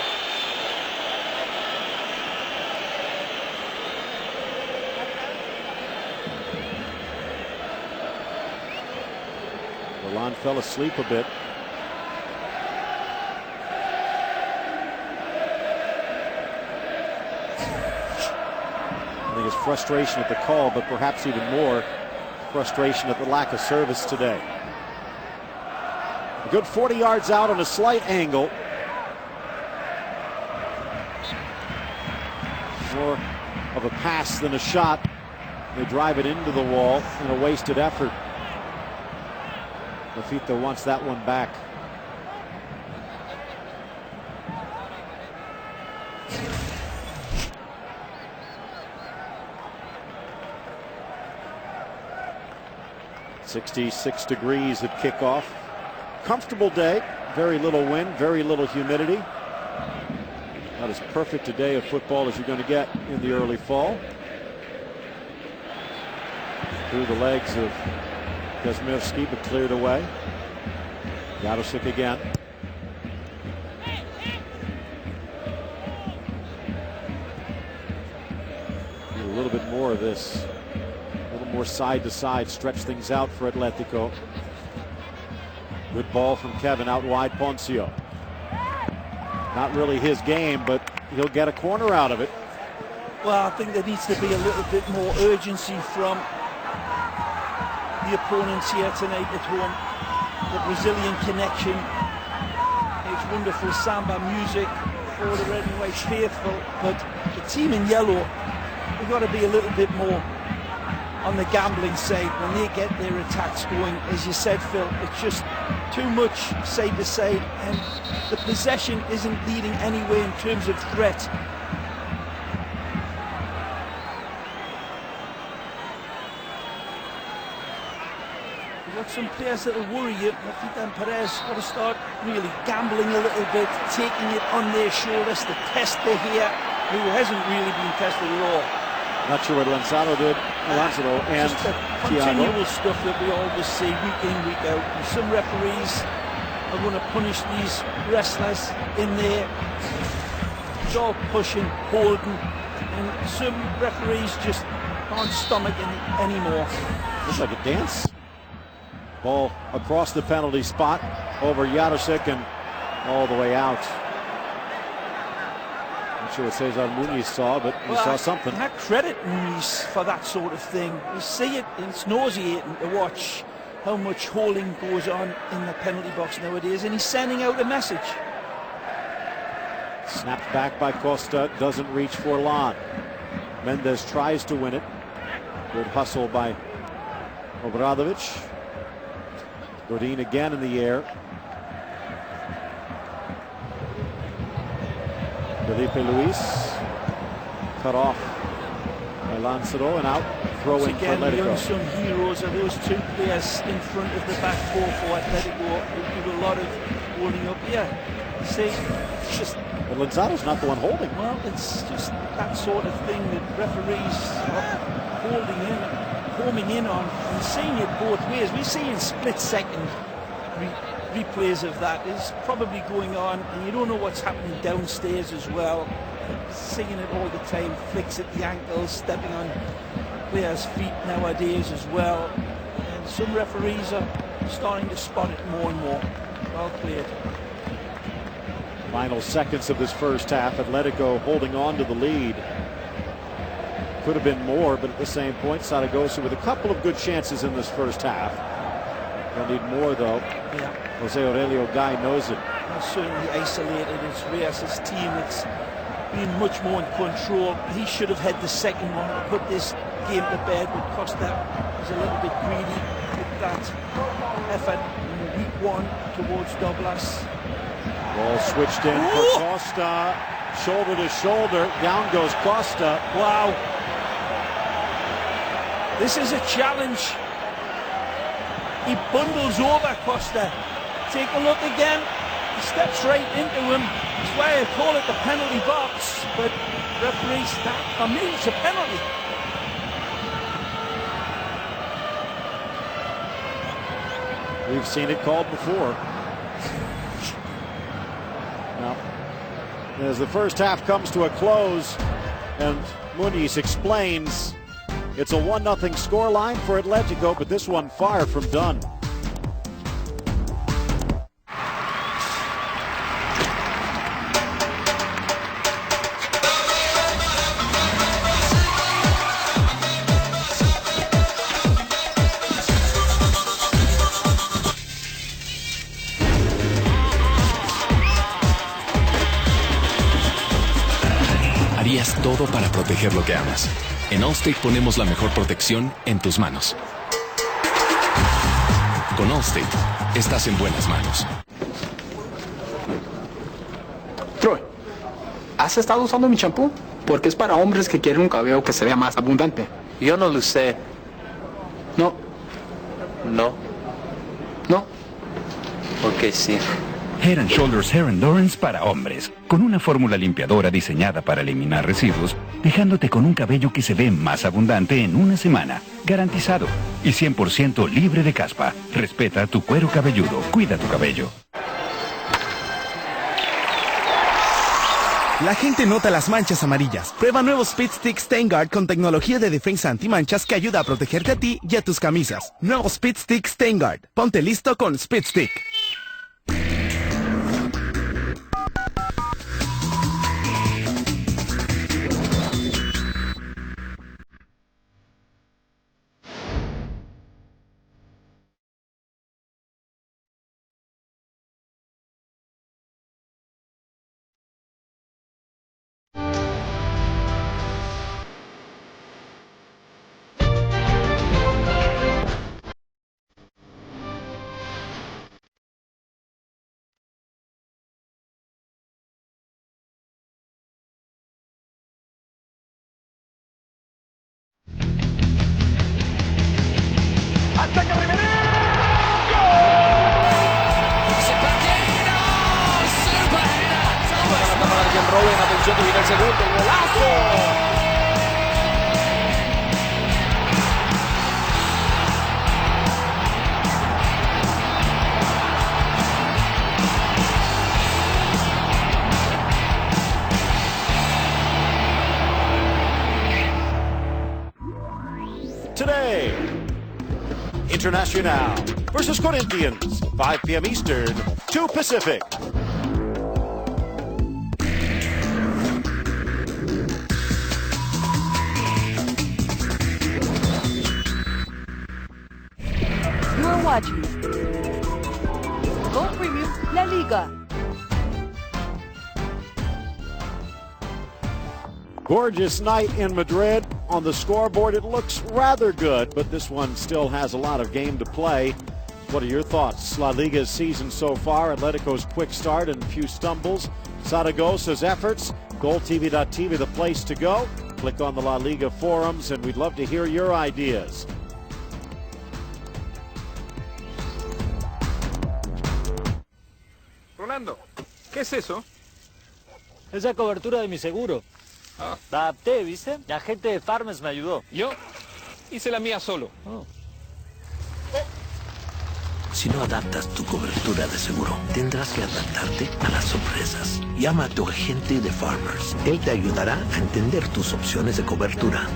Forlan fell asleep a bit. I think it's frustration at the call, but perhaps even more frustration at the lack of service today. A good 40 yards out on a slight angle. More of a pass than a shot. They drive it into the wall in a wasted effort. Lafita wants that one back. .66 degrees at kickoff. Comfortable day. Very little wind, very little humidity. Not as perfect a day of football as you're going to get in the early fall. Through the legs of Kazmierski, but cleared away. Jarosik again. Need a little bit more of this. A little more side to side, stretch things out for Atletico. Good ball from Kevin out wide. Poncio. Not really his game, but he'll get a corner out of it. Well, I think there needs to be a little bit more urgency from the opponents here tonight at home. The Brazilian connection makes wonderful samba music for the red and white faithful, but the team in yellow, we've got to be a little bit more on the gambling side when they get their attacks going. As you said, Phil, it's just too much side to side, and the possession isn't leading anywhere in terms of threat. Got some players that will worry you. Lafita and Perez got to start really gambling a little bit, taking it on their shoulders to test the here, who hasn't really been tested at all. Not sure what Lanzaro did. Lanzaro and just the Thiago. continual stuff that we always see week in, week out. And some referees are going to punish these wrestlers in there. It's all pushing, holding, and some referees just can't stomach it anymore. Looks like a dance. Ball across the penalty spot over Jarosik and all the way out. Not sure what Cesar Muniz saw, but he saw something. I credit Muniz for that sort of thing. You see it, and it's nauseating to watch how much holding goes on in the penalty box nowadays, and he's sending out a message. Snapped back by Costa, doesn't reach for Lan. Mendes tries to win it. Good hustle by Obradovic. Godin again in the air. Felipe Luis cut off by Lanzaro and out. Throwing for Again, the Atletico. unsung heroes are those two players in front of the back four for Atletico who do a lot of holding up here. See, it's just. But Lanzaro's not the one holding. Well, it's just that sort of thing that referees are holding in. Homing in on and seeing it both ways. We're seeing split-second replays of that. It's probably going on, and you don't know what's happening downstairs as well. Seeing it all the time, flicks at the ankles, stepping on players' feet nowadays as well. And some referees are starting to spot it more and more. Well played. Final seconds of this first half. Atletico holding on to the lead. Could have been more, but at the same point, Zaragoza with a couple of good chances in this first half. They'll need more, though. Yeah. Jose Aurelio Guy knows it. Well, certainly isolated his Reyes' team. It's been much more in control. He should have had the second one to put this game to bed, but Costa was a little bit greedy with that effort in week one towards Douglas. Ball switched in for Costa. Shoulder to shoulder. Down goes Costa. Wow. This is a challenge. He bundles over Costa. Take a look again. He steps right into him. That's why I call it the penalty box. But referees, for me, it's a penalty. We've seen it called before. Now, as the first half comes to a close, and Muniz explains it's a 1-0 scoreline for Atletico, but this one far from done. Harías todo para proteger lo que amas. En Allstate ponemos la mejor protección en tus manos. Con Allstate, estás en buenas manos. Troy, ¿has estado usando mi champú? Porque es para hombres que quieren un cabello que se vea más abundante. Yo no lo usé. No. No. No. Ok, sí. Head & Shoulders Hair Endurance para hombres, con una fórmula limpiadora diseñada para eliminar residuos, dejándote con un cabello que se ve más abundante en una semana, garantizado, y 100% libre de caspa. Respeta tu cuero cabelludo, cuida tu cabello. La gente nota las manchas amarillas. Prueba nuevo Speed Stick Stain Guard con tecnología de defensa antimanchas que ayuda a protegerte a ti y a tus camisas. Nuevo Speed Stick Stain Guard. Ponte listo con Speed Stick. Robben, atención que viene el segundo, golazo. Today, Internacional versus Corinthians, 5 p.m. Eastern, 2 Pacific. You are watching Go Premium La Liga. Gorgeous night in Madrid. On the scoreboard, it looks rather good, but this one still has a lot of game to play. What are your thoughts? La Liga's season so far, Atletico's quick start and few stumbles, Zaragoza's efforts, GoalTV.tv, the place to go. Click on the La Liga forums, and we'd love to hear your ideas. Rolando, ¿qué es eso? Es la cobertura de mi seguro. Ah. La adapté, ¿viste? La gente de Farmers me ayudó. Yo hice la mía solo. Oh. Si no adaptas tu cobertura de seguro, tendrás que adaptarte a las sorpresas. Llama a tu agente de Farmers. Él te ayudará a entender tus opciones de cobertura.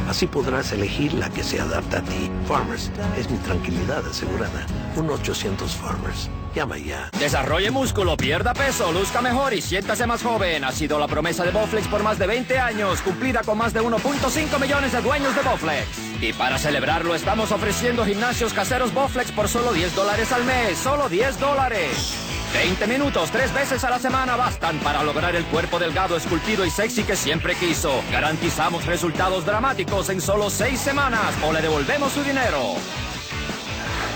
Así podrás elegir la que se adapta a ti. Farmers es mi tranquilidad asegurada. 1-800-FARMERS. Llama ya. Desarrolle músculo, pierda peso, luzca mejor y siéntase más joven. Ha sido la promesa de Bowflex por más de 20 años, cumplida con más de 1.5 millones de dueños de Bowflex. Y para celebrarlo estamos ofreciendo gimnasios caseros Bowflex por solo $10 al mes. ¡Solo $10! 20 minutos, 3 veces a la semana bastan para lograr el cuerpo delgado, esculpido y sexy que siempre quiso. Garantizamos resultados dramáticos en solo 6 semanas o le devolvemos su dinero.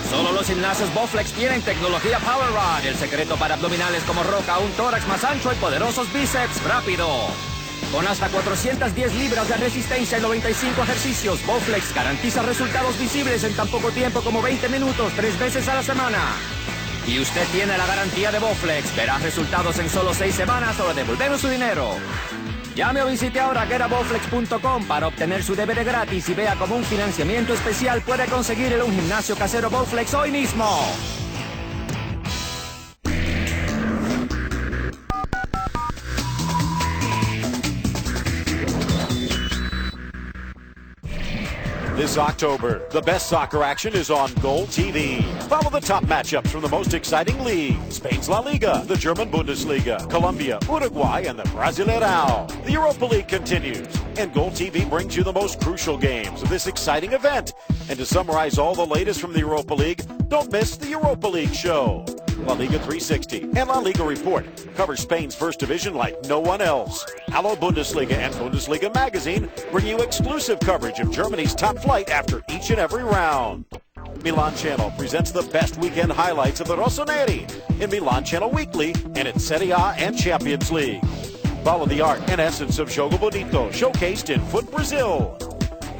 Solo los gimnasios Bowflex tienen tecnología Power Rod, el secreto para abdominales como roca, un tórax más ancho y poderosos bíceps rápido. Con hasta 410 libras de resistencia y 95 ejercicios, Bowflex garantiza resultados visibles en tan poco tiempo como 20 minutos, 3 veces a la semana. Y usted tiene la garantía de Bowflex. Verá resultados en solo 6 semanas o le devolvemos su dinero. Llame o visite ahora getabowflex.com para obtener su DVD gratis y vea cómo un financiamiento especial puede conseguir en un gimnasio casero Bowflex hoy mismo. This October, the best soccer action is on GoalTV. Follow the top matchups from the most exciting leagues. Spain's La Liga, the German Bundesliga, Colombia, Uruguay, and the Brasileirão. The Europa League continues, and GoalTV brings you the most crucial games of this exciting event. And to summarize all the latest from the Europa League, don't miss the Europa League show. La Liga 360 and La Liga Report cover Spain's first division like no one else. Allo Bundesliga and Bundesliga Magazine bring you exclusive coverage of Germany's top flight after each and every round. Milan Channel presents the best weekend highlights of the Rossoneri in Milan Channel Weekly and in Serie A and Champions League. Follow the art and essence of Jogo Bonito showcased in Foot Brazil.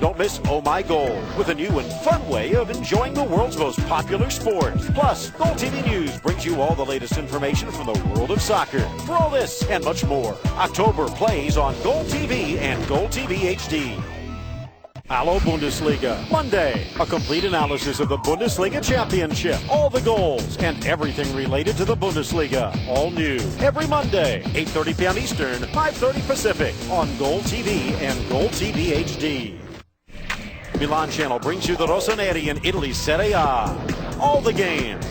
Don't miss Oh My Goal with a new and fun way of enjoying the world's most popular sport. Plus, GoalTV News brings you all the latest information from the world of soccer. For all this and much more, October plays on GoalTV and GoalTV HD. Allo Bundesliga. Monday, a complete analysis of the Bundesliga Championship, all the goals, and everything related to the Bundesliga. All new. Every Monday, 8:30 p.m. Eastern, 5:30 Pacific on GoalTV and GoalTV HD. Milan Channel brings you the Rossoneri in Italy's Serie A. All the games.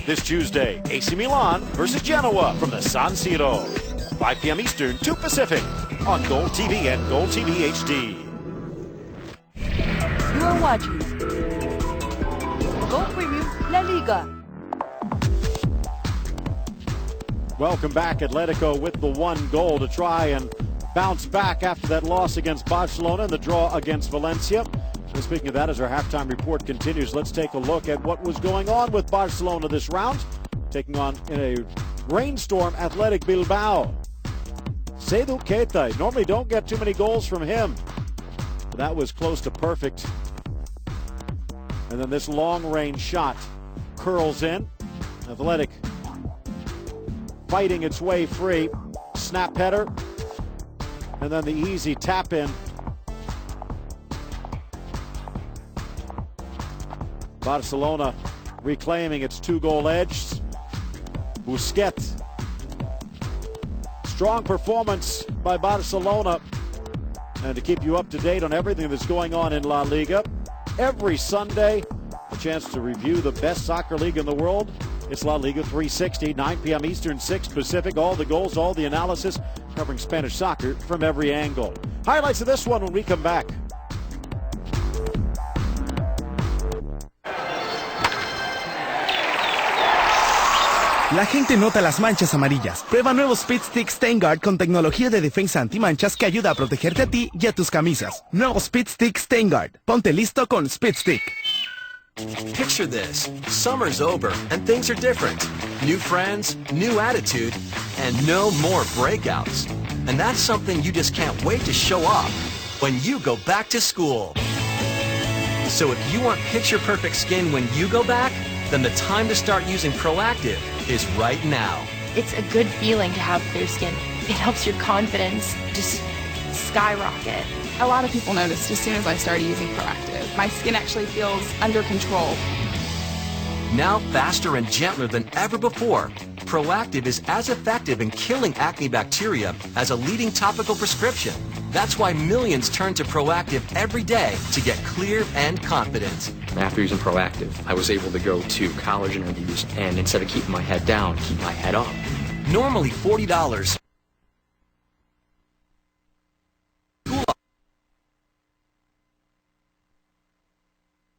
This Tuesday, AC Milan versus Genoa from the San Siro. 5 p.m. Eastern, 2 Pacific on GoalTV and GoalTV HD. You are watching Go Premium La Liga. Welcome back, Atletico with the 1 goal to try and bounce back after that loss against Barcelona and the draw against Valencia. Well, speaking of that, as our halftime report continues, let's take a look at what was going on with Barcelona this round. Taking on, in a rainstorm, Athletic Bilbao. Seydou Keita, normally don't get too many goals from him. But that was close to perfect. And then this long-range shot curls in. Athletic fighting its way free. Snap header And then the easy tap in. Barcelona reclaiming its 2-goal edge. Busquets. Strong performance by Barcelona. And to keep you up to date on everything that's going on in La Liga, every Sunday, a chance to review the best soccer league in the world. It's La Liga 360, 9 p.m. Eastern, 6 Pacific. All the goals, all the analysis, covering Spanish soccer from every angle. Highlights of this one when we come back. La gente nota las manchas amarillas. Prueba nuevo Speed Stick Stain Guard con tecnología de defensa antimanchas que ayuda a protegerte a ti y a tus camisas. Nuevo Speed Stick Stain Guard. Ponte listo con Speed Stick. Picture this. Summer's over and things are different. New friends, new attitude, and no more breakouts. And that's something you just can't wait to show off when you go back to school. So if you want picture-perfect skin when you go back, then the time to start using Proactive is right now. It's a good feeling to have clear skin. It helps your confidence just skyrocket. A lot of people noticed as soon as I started using Proactive. My skin actually feels under control. Now faster and gentler than ever before, Proactive is as effective in killing acne bacteria as a leading topical prescription. That's why millions turn to Proactive every day to get clear and confident. After using Proactive, I was able to go to college interviews and instead of keeping my head down, keep my head up. Normally $40.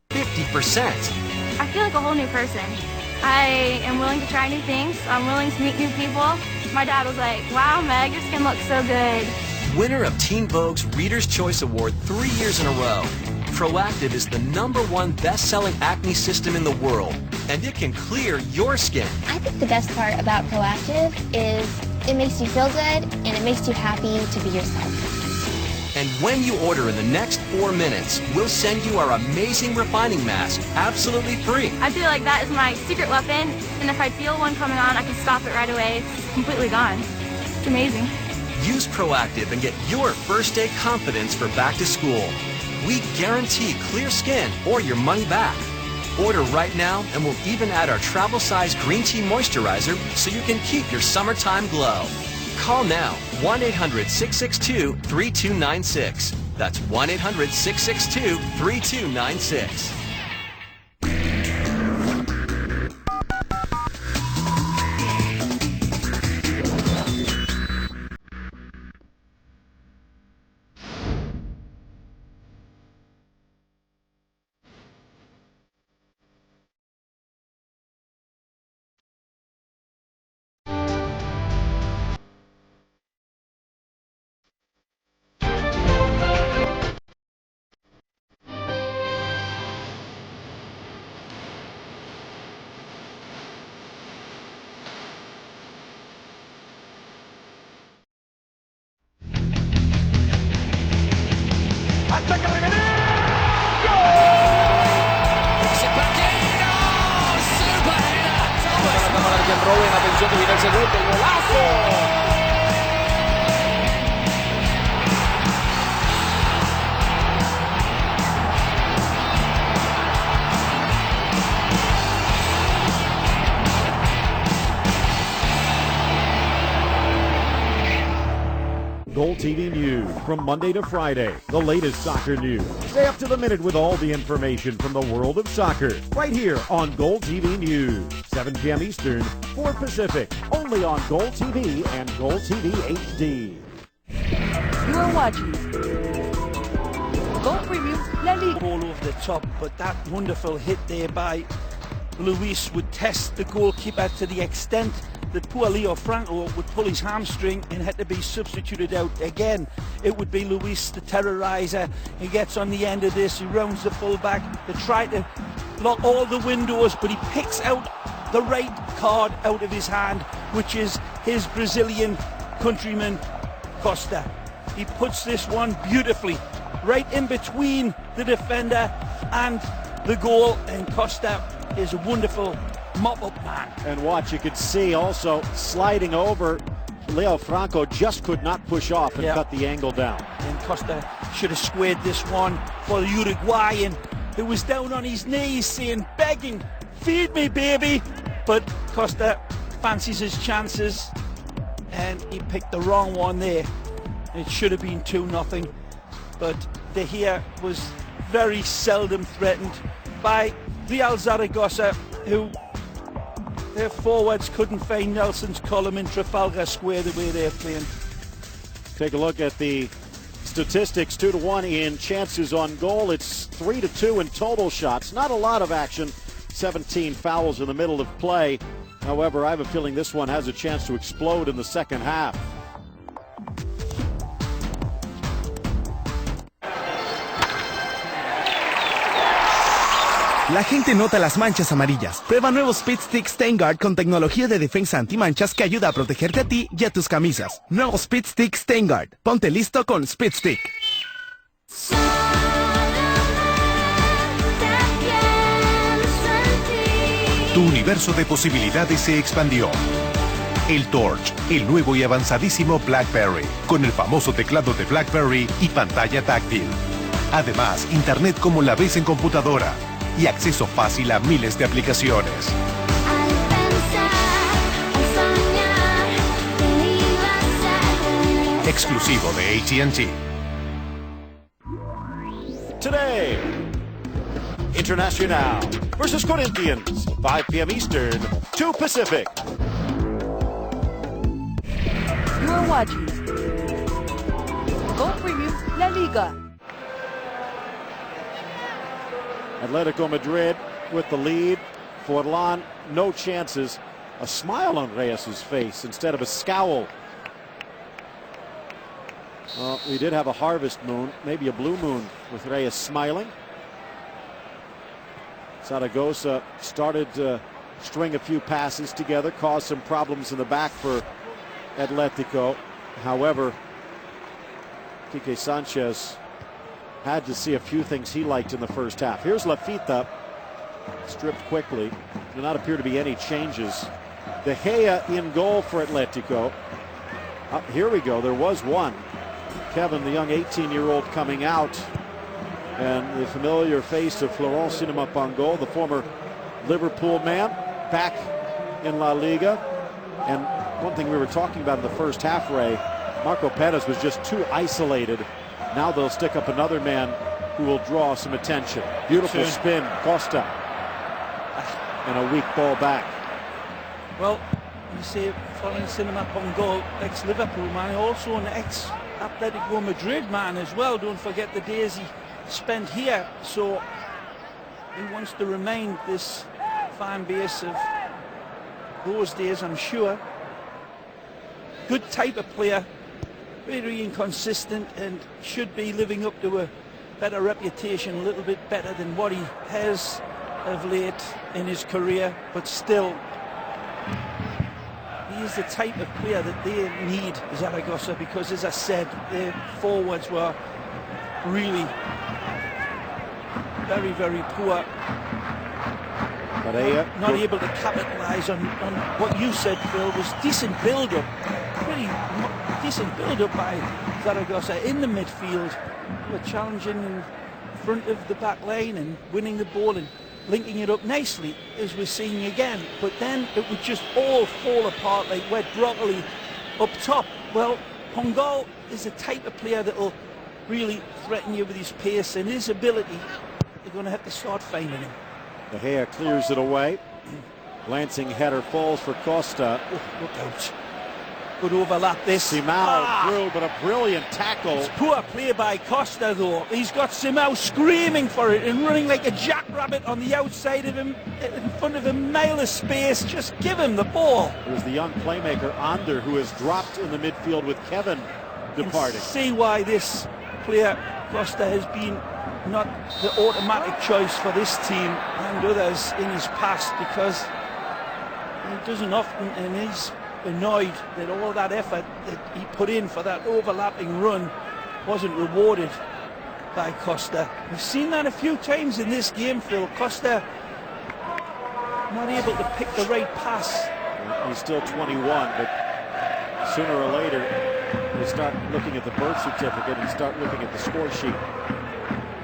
50%. I feel like a whole new person. I am willing to try new things. I'm willing to meet new people. My dad was like, wow, Meg, your skin looks so good. Winner of Teen Vogue's Reader's Choice Award 3 years in a row. Proactive is the #1 best-selling acne system in the world, and it can clear your skin. I think the best part about Proactive is it makes you feel good and it makes you happy to be yourself. And when you order in the next 4 minutes, we'll send you our amazing refining mask absolutely free. I feel like that is my secret weapon, and if I feel one coming on, I can stop it right away. It's completely gone. It's amazing. Use Proactive and get your first day confidence for back to school. We guarantee clear skin or your money back. Order right now and we'll even add our travel size green tea moisturizer so you can keep your summertime glow. Call now, 1-800-662-3296. That's 1-800-662-3296. Atención que viene el segundo, golazo. Goal TV News from Monday to Friday. The latest soccer news. Stay up to the minute with all the information from the world of soccer. Right here on Goal TV News. 7 p.m. Eastern, 4 Pacific. Only on Goal TV and Goal TV HD. You are watching Goal Preview La Liga. Ball over the top, but that wonderful hit there by Luis would test the goalkeeper to the extent that poor Leo Franco would pull his hamstring and had to be substituted out again. It would be Luis, the terrorizer. He gets on the end of this, he rounds the fullback. They try to lock all the windows, but he picks out the right card out of his hand, which is his Brazilian countryman Costa. He puts this one beautifully right in between the defender and the goal, and Costa is a wonderful mop-up man. And watch, you could see also sliding over Leo Franco just could not push off and cut the angle down. And Costa should have squared this one for the Uruguayan, who was down on his knees saying, begging, feed me, baby. But Costa fancies his chances, and he picked the wrong one there. It should have been 2-0, but De Gea was very seldom threatened by Real Zaragoza, who their forwards couldn't find Nelson's column in Trafalgar Square the way they're playing. Take a look at the statistics. 2-1 in chances on goal. It's 3-2 in total shots. Not a lot of action. 17 fouls in the middle of play. However, I have a feeling this one has a chance to explode in the second half. La gente nota las manchas amarillas. Prueba nuevo Speed Stick Stain Guard con tecnología de defensa antimanchas que ayuda a protegerte a ti y a tus camisas. Nuevo Speed Stick Stain Guard. Ponte listo con Speed Stick. Tu universo de posibilidades se expandió. El Torch, el nuevo y avanzadísimo BlackBerry, con el famoso teclado de BlackBerry y pantalla táctil. Además, internet como la ves en computadora y acceso fácil a miles de aplicaciones. Exclusivo de AT&T. Today, Internacional versus Corinthians, 5 p.m. Eastern, 2 Pacific. You are watching Go Premium La Liga. Atletico Madrid with the lead. Forlan, no chances. A smile on Reyes' face instead of a scowl. We did have a harvest moon, maybe a blue moon with Reyes smiling. Zaragoza started to string a few passes together, caused some problems in the back for Atletico. However, Quique Sanchez had to see a few things he liked in the first half. Here's Lafita, stripped quickly. Do not appear to be any changes. De Gea in goal for Atletico. Here we go, there was one. Kevin, the young 18-year-old, coming out. And the familiar face of Florent Sinama-Pongo, the former Liverpool man, back in La Liga. And one thing we were talking about in the first half, Ray, Marco Perez was just too isolated. Now they'll stick up another man who will draw some attention. Beautiful spin, Costa. And a weak ball back. Well, you see Florent Sinama-Pongo, ex-Liverpool man, also an ex-Atletico Madrid man as well. Don't forget the days he spent here. So he wants to remind this fan base of those days, I'm sure. Good type of player. Very inconsistent and should be living up to a better reputation, a little bit better than what he has of late in his career, but still he is the type of player that they need, Zaragoza, because as I said, their forwards were really very, very poor. Not able to capitalize on what you said, Phil, was decent build-up, pretty decent build-up by Zaragoza in the midfield. They were challenging in front of the back line and winning the ball and linking it up nicely, as we're seeing again. But then it would just all fall apart like wet broccoli up top. Well, Pongo is the type of player that will really threaten you with his pace and his ability. You're going to have to start finding him. De Gea clears it away. Lancing header falls for Costa. Oh, look out. Good overlap this. Simao through, but a brilliant tackle. It's poor play by Costa, though. He's got Simao screaming for it and running like a jackrabbit on the outside of him, in front of a mile of space. Just give him the ball. It was the young playmaker, Ander, who has dropped in the midfield with Kevin departing. See why this player, Costa, has been not the automatic choice for this team and others in his past, because he doesn't often, and he's annoyed that all that effort that he put in for that overlapping run wasn't rewarded by Costa. We've seen that a few times in this game, Phil. Costa not able to pick the right pass. He's still 21, but sooner or later, they start looking at the birth certificate and start looking at the score sheet.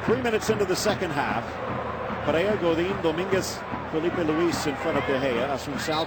3 minutes into the second half. Perea, Godin, Dominguez, Felipe Luis in front of De Gea. Asunsao